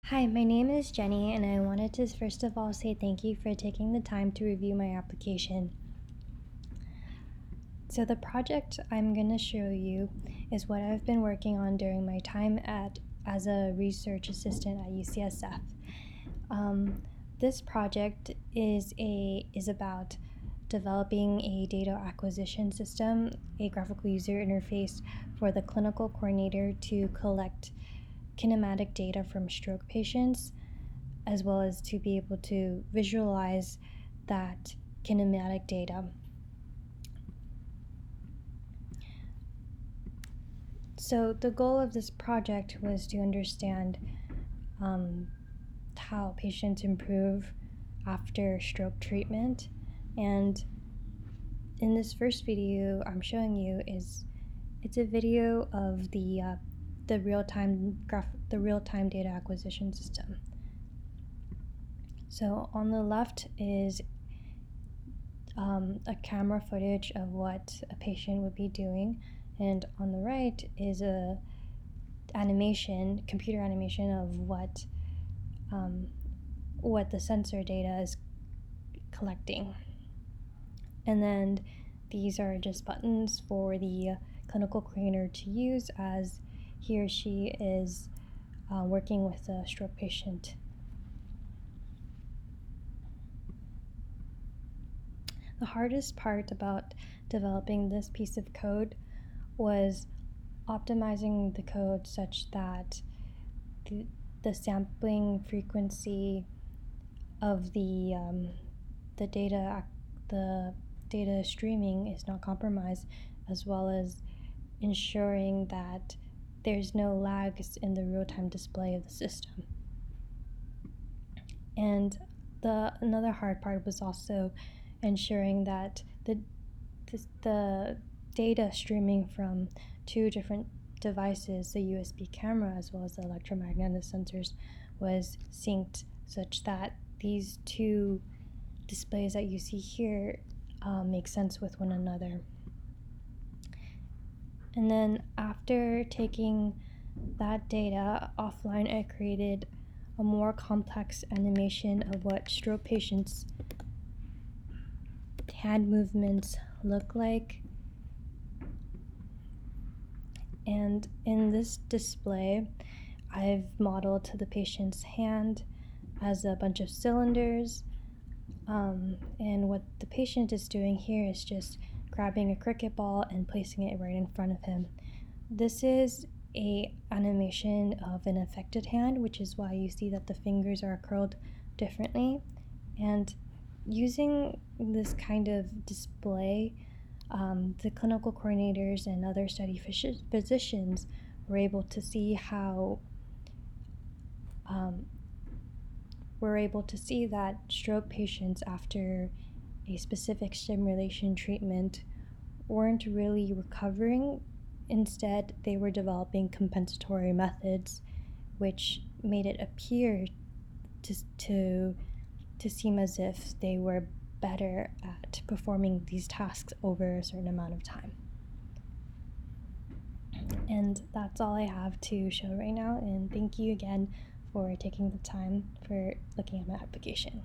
Hi, my name is Jenny, and I wanted to first of all say thank you for taking the time to review my application. So the project I'm going to show you is what I've been working on during my time as a research assistant at UCSF. This project is about developing a data acquisition system, a graphical user interface for the clinical coordinator to collect kinematic data from stroke patients, as well as to be able to visualize that kinematic data. So the goal of this project was to understand how patients improve after stroke treatment. And in this first video I'm showing you it's a video of the real-time data acquisition system. So on the left is a camera footage of what a patient would be doing, and on the right is a computer animation of what the sensor data is collecting. And then these are just buttons for the clinical coordinator to use as he or she is working with a stroke patient. The hardest part about developing this piece of code was optimizing the code such that the sampling frequency of the data streaming is not compromised, as well as ensuring that there's no lags in the real-time display of the system. And another hard part was also ensuring that the data streaming from two different devices, the USB camera as well as the electromagnetic sensors, was synced such that these two displays that you see here make sense with one another. And then after taking that data offline, I created a more complex animation of what stroke patients' hand movements look like. And in this display, I've modeled the patient's hand as a bunch of cylinders. And what the patient is doing here is just grabbing a cricket ball and placing it right in front of him. This is a animation of an affected hand, which is why you see that the fingers are curled differently. And using this kind of display, the clinical coordinators and other study physicians were able to see how that stroke patients after a specific stimulation treatment weren't really recovering. Instead, they were developing compensatory methods, which made it appear to seem as if they were better at performing these tasks over a certain amount of time. And that's all I have to show right now, and thank you again for taking the time for looking at my application.